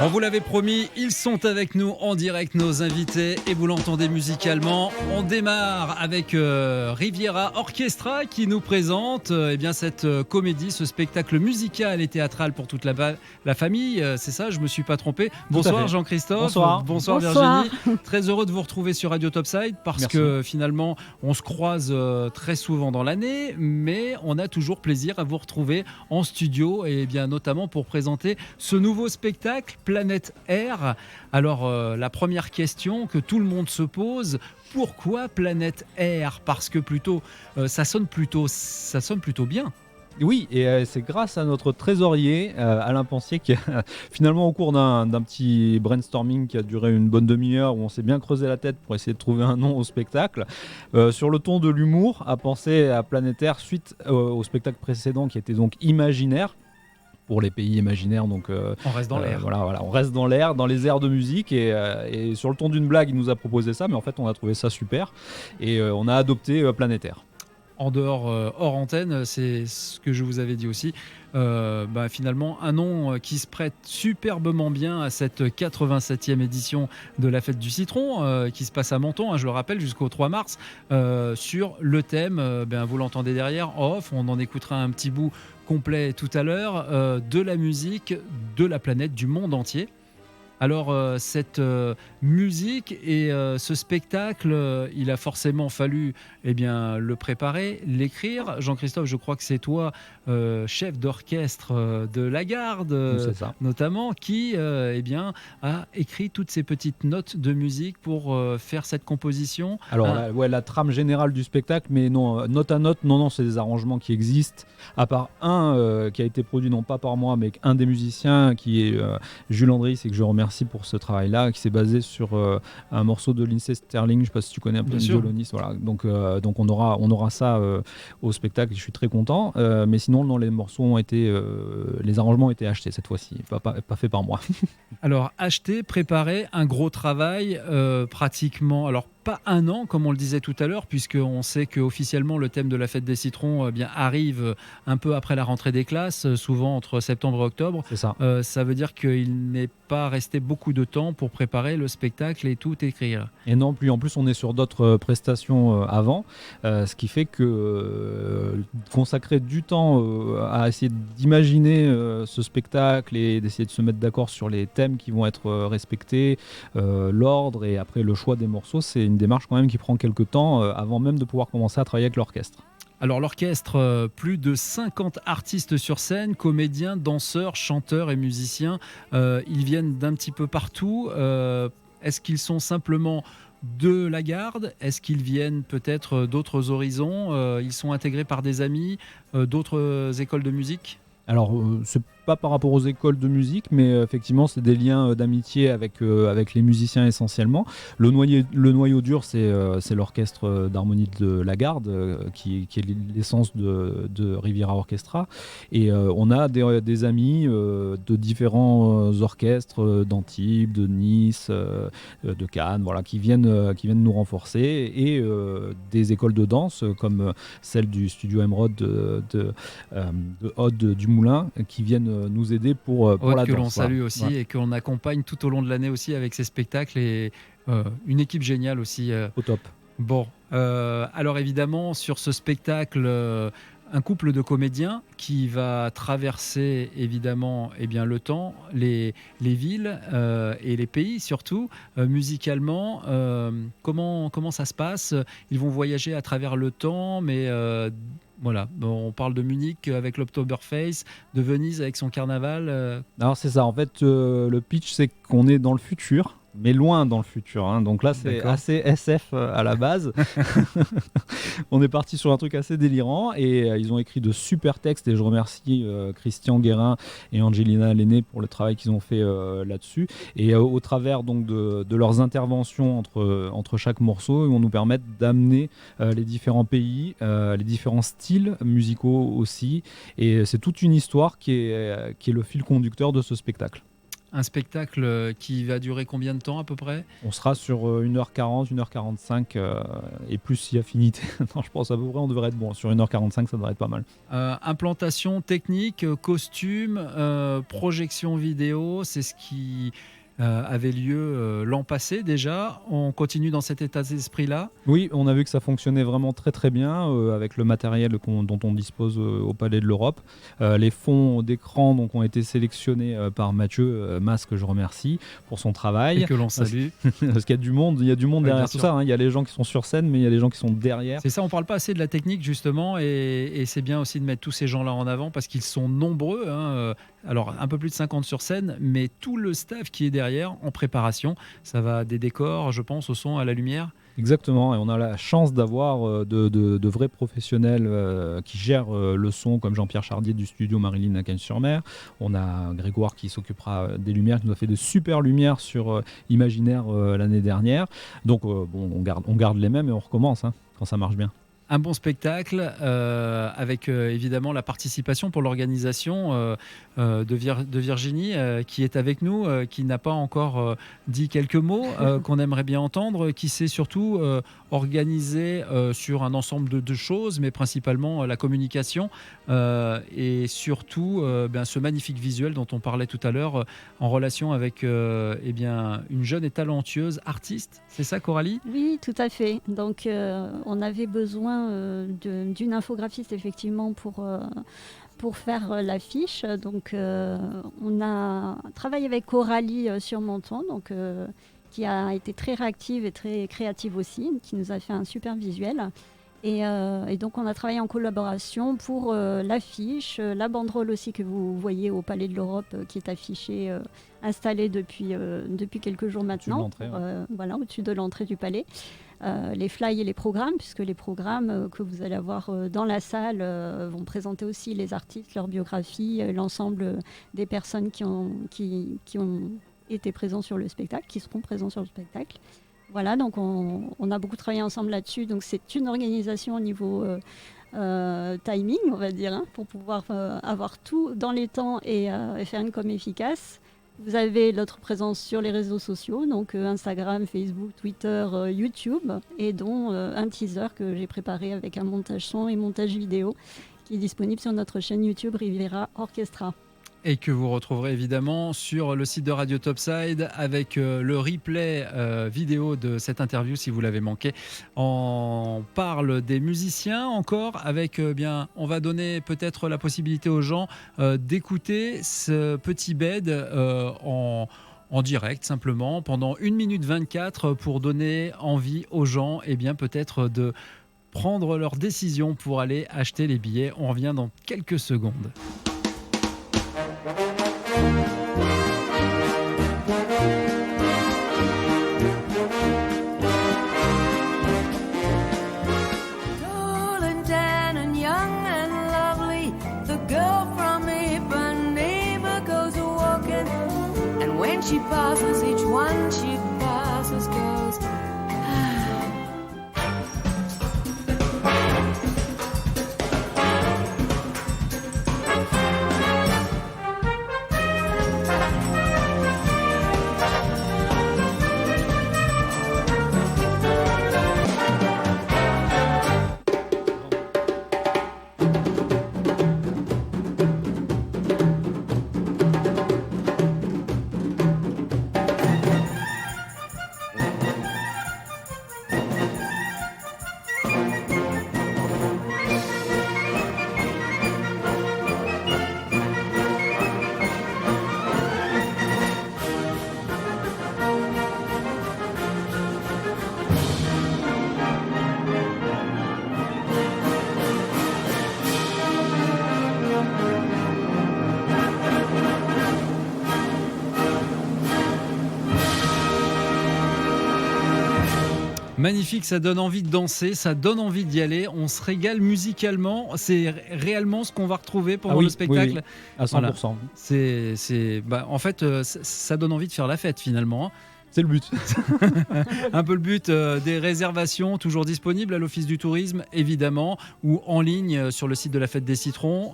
On vous l'avait promis, ils sont avec nous en direct, nos invités, et vous l'entendez musicalement. On démarre avec Riviera Orchestra qui nous présente eh bien, cette comédie, ce spectacle musical et théâtral pour toute la famille. C'est ça, je ne me suis pas trompé. Bonsoir Jean-Christophe. Bonsoir. Bonsoir Virginie. Très heureux de vous retrouver sur Radio Topside parce Merci. que finalement, on se croise très souvent dans l'année, mais on a toujours plaisir à vous retrouver en studio et bien notamment pour présenter ce nouveau spectacle Planète Air. Alors la première question que tout le monde se pose, pourquoi Planète Air ? Parce que ça sonne plutôt bien. Oui, et c'est grâce à notre trésorier, Alain Pensier, qui a finalement au cours d'un petit brainstorming qui a duré une bonne demi-heure, où on s'est bien creusé la tête pour essayer de trouver un nom au spectacle, sur le ton de l'humour, a pensé à Planétaire suite au spectacle précédent qui était donc Imaginaire, pour les pays imaginaires, donc on reste dans l'air. Voilà, on reste dans l'air, dans les airs de musique, et sur le ton d'une blague, il nous a proposé ça, mais en fait, on a trouvé ça super, et on a adopté Planétaire. En dehors, hors antenne, c'est ce que je vous avais dit aussi. Finalement, un nom qui se prête superbement bien à cette 87e édition de la Fête du Citron, qui se passe à Menton, je le rappelle, jusqu'au 3 mars, sur le thème, vous l'entendez derrière, en off, on en écoutera un petit bout complet tout à l'heure, de la musique, de la planète, du monde entier. Alors cette musique et ce spectacle, il a forcément fallu le préparer, l'écrire. Jean-Christophe, je crois que c'est toi, chef d'orchestre de La Garde, notamment, qui a écrit toutes ces petites notes de musique pour faire cette composition. Alors la trame générale du spectacle, mais non, note à note, non, c'est des arrangements qui existent, à part un qui a été produit non pas par moi, mais un des musiciens qui est Jules Andris, et que je remercie pour ce travail-là, qui s'est basé sur un morceau de Lindsey Sterling, je ne sais pas si tu connais un peu le violoniste, voilà. Donc on aura ça au spectacle, et je suis très content, mais sinon non, les arrangements ont été achetés cette fois-ci, pas fait par moi. Alors acheter, préparer, un gros travail, pratiquement, alors pas un an comme on le disait tout à l'heure, puisqu'on sait qu'officiellement le thème de la fête des citrons arrive un peu après la rentrée des classes, souvent entre septembre et octobre. C'est ça. Ça veut dire qu'il n'est pas resté beaucoup de temps pour préparer le spectacle et tout écrire. Et non, puis en plus on est sur d'autres prestations avant, ce qui fait que consacrer du temps à essayer d'imaginer ce spectacle et d'essayer de se mettre d'accord sur les thèmes qui vont être respectés, l'ordre et après le choix des morceaux, c'est une démarche quand même qui prend quelques temps avant même de pouvoir commencer à travailler avec l'orchestre. Alors l'orchestre, plus de 50 artistes sur scène, comédiens, danseurs, chanteurs et musiciens, ils viennent d'un petit peu partout. Est-ce qu'ils sont simplement de La Garde ? Est-ce qu'ils viennent peut-être d'autres horizons ? Ils sont intégrés par des amis, d'autres écoles de musique ? Alors, c'est pas par rapport aux écoles de musique, mais effectivement, c'est des liens d'amitié avec les musiciens essentiellement. Le noyau dur, c'est l'orchestre d'harmonie de La Garde, qui est l'essence de Riviera Orchestra. Et on a des amis de différents orchestres d'Antibes, de Nice, de Cannes, voilà, qui viennent nous renforcer, et des écoles de danse, comme celle du studio Emeraude de Aude du Moulin, qui viennent nous aider pour la danse. Que l'on salue aussi, et qu'on accompagne tout au long de l'année aussi avec ces spectacles, et une équipe géniale aussi. Au top. Bon, alors évidemment, sur ce spectacle, un couple de comédiens qui va traverser évidemment le temps, les villes et les pays surtout, musicalement. Comment ça se passe ? Ils vont voyager à travers le temps, mais voilà, on parle de Munich avec l'Oktoberfest, de Venise avec son carnaval. Alors c'est ça, en fait, le pitch, c'est qu'on est dans le futur, mais loin dans le futur, hein. Donc là, c'est assez SF à la base. On est parti sur un truc assez délirant, et ils ont écrit de super textes, et je remercie Christian Guérin et Angelina Lenné pour le travail qu'ils ont fait là-dessus. Et au travers donc de leurs interventions entre chaque morceau, ils vont nous permettre d'amener les différents pays, les différents styles musicaux aussi. Et c'est toute une histoire qui est le fil conducteur de ce spectacle. Un spectacle qui va durer combien de temps à peu près? On sera sur 1h40, 1h45 et plus si affinité. Non, je pense à peu près, on devrait être bon. Sur 1h45, ça devrait être pas mal. Implantation technique, costume, projection vidéo, c'est ce qui avait lieu l'an passé déjà. On continue dans cet état d'esprit-là. Oui, on a vu que ça fonctionnait vraiment très très bien avec le matériel dont on dispose au Palais de l'Europe. Les fonds d'écran donc, ont été sélectionnés par Mathieu Mas, que je remercie pour son travail. Et que l'on salue. Parce qu'il y a du monde Oui, derrière bien tout sûr. ça. Hein. Il y a les gens qui sont sur scène, mais il y a les gens qui sont derrière. C'est ça, on parle pas assez de la technique justement, et c'est bien aussi de mettre tous ces gens-là en avant parce qu'ils sont nombreux. Alors un peu plus de 50 sur scène, mais tout le staff qui est derrière en préparation, ça va des décors, je pense, au son, à la lumière. Exactement, et on a la chance d'avoir de vrais professionnels qui gèrent le son, comme Jean-Pierre Chardier du studio Marilyn à Cagnes-sur-Mer. On a Grégoire qui s'occupera des lumières, qui nous a fait de super lumières sur Imaginaire l'année dernière. Donc on garde les mêmes et on recommence quand ça marche bien. Un bon spectacle avec évidemment la participation pour l'organisation de Virginie qui est avec nous, qui n'a pas encore dit quelques mots qu'on aimerait bien entendre, qui s'est surtout organisé sur un ensemble de choses, mais principalement la communication et surtout ce magnifique visuel dont on parlait tout à l'heure en relation avec une jeune et talentueuse artiste. C'est ça, Coralie ? Oui, tout à fait. Donc, on avait besoin d'une infographiste, effectivement, pour faire l'affiche. Donc, on a travaillé avec Coralie sur Menton, donc, qui a été très réactive et très créative aussi, qui nous a fait un super visuel. Et donc, on a travaillé en collaboration pour l'affiche, la banderole aussi que vous voyez au Palais de l'Europe, qui est affichée, installée depuis quelques jours maintenant, au-dessus de l'entrée du Palais. Les flyers et les programmes, puisque les programmes que vous allez avoir dans la salle vont présenter aussi les artistes, leur biographie, l'ensemble des personnes qui ont été présents sur le spectacle, qui seront présents sur le spectacle. Voilà, donc on a beaucoup travaillé ensemble là-dessus. Donc c'est une organisation au niveau timing, on va dire, pour pouvoir avoir tout dans les temps et faire une com efficace. Vous avez notre présence sur les réseaux sociaux, donc Instagram, Facebook, Twitter, YouTube, et dont un teaser que j'ai préparé avec un montage son et montage vidéo qui est disponible sur notre chaîne YouTube Riviera Orchestra. Et que vous retrouverez évidemment sur le site de Radio Topside avec le replay vidéo de cette interview si vous l'avez manqué. On parle des musiciens encore avec, on va donner peut-être la possibilité aux gens d'écouter ce petit bed en direct simplement pendant 1 minute 24 pour donner envie aux gens peut-être de prendre leur décision pour aller acheter les billets. On revient dans quelques secondes. Tall and tan and young and lovely, the girl from Ipanema goes a-walking, and when she passes, each one she passes goes, Magnifique, ça donne envie de danser, ça donne envie d'y aller, on se régale musicalement, c'est réellement ce qu'on va retrouver pendant le spectacle. Oui, à 100%. Voilà. En fait, ça donne envie de faire la fête finalement. C'est le but. Un peu le but des réservations, toujours disponibles à l'Office du tourisme, évidemment, ou en ligne sur le site de la Fête des Citrons.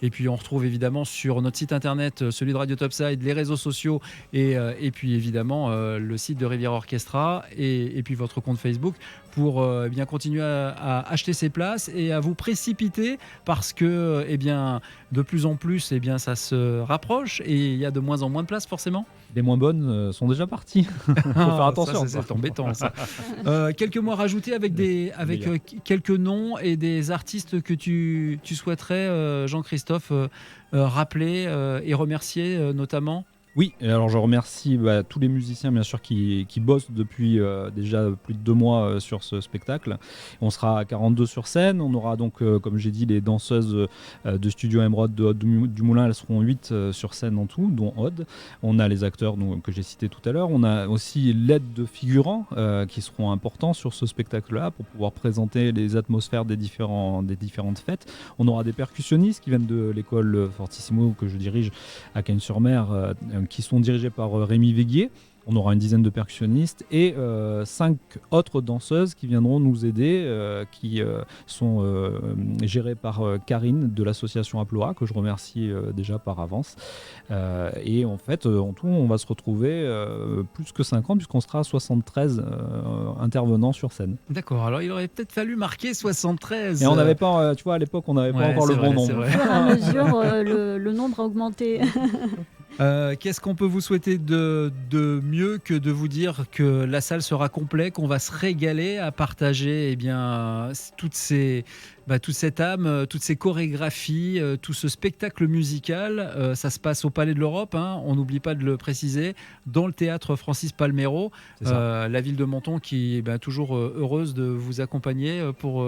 Et puis on retrouve évidemment sur notre site internet, celui de Radio Topside, les réseaux sociaux et puis évidemment le site de Riviera Orchestra et puis votre compte Facebook pour bien continuer à acheter ces places et à vous précipiter parce que de plus en plus ça se rapproche et il y a de moins en moins de places forcément. Les moins bonnes sont déjà parties. Faut faire attention. Ça, c'est embêtant ça. Quelques mots à rajouter avec quelques noms et des artistes que tu souhaiterais, Jean-Christophe, rappeler et remercier notamment. Oui, et alors je remercie tous les musiciens bien sûr qui bossent depuis déjà plus de 2 mois sur ce spectacle. On sera à 42 sur scène, on aura donc comme j'ai dit les danseuses de Studio Emeraude de Aude du Moulin, elles seront 8 sur scène en tout, dont Aude. On a les acteurs que j'ai cités tout à l'heure, on a aussi l'aide de figurants qui seront importants sur ce spectacle-là pour pouvoir présenter les atmosphères des différentes fêtes. On aura des percussionnistes qui viennent de l'école Fortissimo que je dirige à Cagnes-sur-Mer, qui sont dirigés par Rémi Véguier. On aura une dizaine de percussionnistes et 5 autres danseuses qui viendront nous aider, qui sont gérées par Karine de l'association Aplora, que je remercie déjà par avance. Et en fait, en tout, on va se retrouver plus que 50 puisqu'on sera 73 intervenants sur scène. D'accord, alors il aurait peut-être fallu marquer 73. Et on n'avait pas, tu vois, à l'époque, on n'avait pas encore le bon nombre. Au fur et à mesure, le nombre a augmenté. Qu'est-ce qu'on peut vous souhaiter de mieux que de vous dire que la salle sera complète, qu'on va se régaler à partager toute cette âme, toutes ces chorégraphies, tout ce spectacle musical. Ça se passe au Palais de l'Europe, on n'oublie pas de le préciser, dans le théâtre Francis Palmero. La ville de Menton qui est toujours heureuse de vous accompagner pour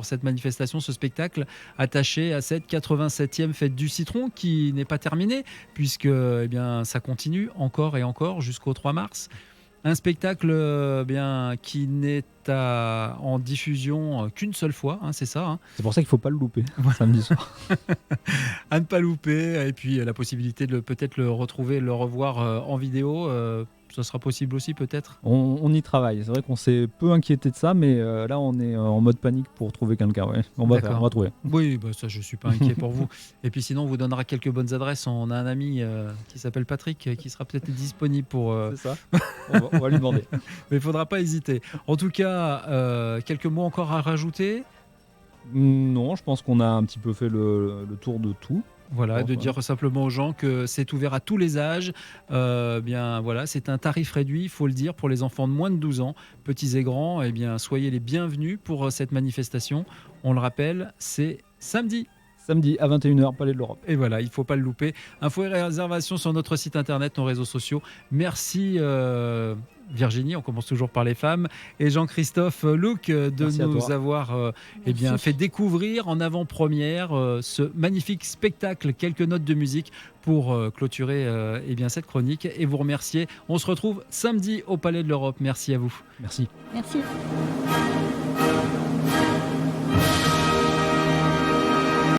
cette manifestation, ce spectacle attaché à cette 87e fête du citron qui n'est pas terminée puisque ça continue encore et encore jusqu'au 3 mars. Un spectacle qui n'est en diffusion qu'une seule fois, c'est ça. C'est pour ça qu'il ne faut pas le louper, samedi soir. À ne pas louper, et puis la possibilité de peut-être le retrouver, le revoir en vidéo, ça sera possible aussi peut-être. On y travaille, c'est vrai qu'on s'est peu inquiété de ça, mais là on est en mode panique pour trouver quelqu'un. Ouais. On va trouver. Oui, ça je ne suis pas inquiet pour vous. Et puis sinon on vous donnera quelques bonnes adresses. On a un ami qui s'appelle Patrick qui sera peut-être disponible pour... C'est ça, on va lui demander. Mais il ne faudra pas hésiter. En tout cas, quelques mots encore à rajouter? Non, je pense qu'on a un petit peu fait le tour de tout. Voilà, de dire simplement aux gens que c'est ouvert à tous les âges. C'est un tarif réduit, il faut le dire, pour les enfants de moins de 12 ans, petits et grands. Soyez les bienvenus pour cette manifestation. On le rappelle, c'est samedi à 21h, Palais de l'Europe. Et voilà, il ne faut pas le louper. Infos et réservations sur notre site internet, nos réseaux sociaux. Merci Virginie, on commence toujours par les femmes, et Jean-Christophe Luc de nous avoir fait découvrir en avant-première ce magnifique spectacle, quelques notes de musique pour clôturer cette chronique et vous remercier. On se retrouve samedi au Palais de l'Europe. Merci à vous. Merci. Merci.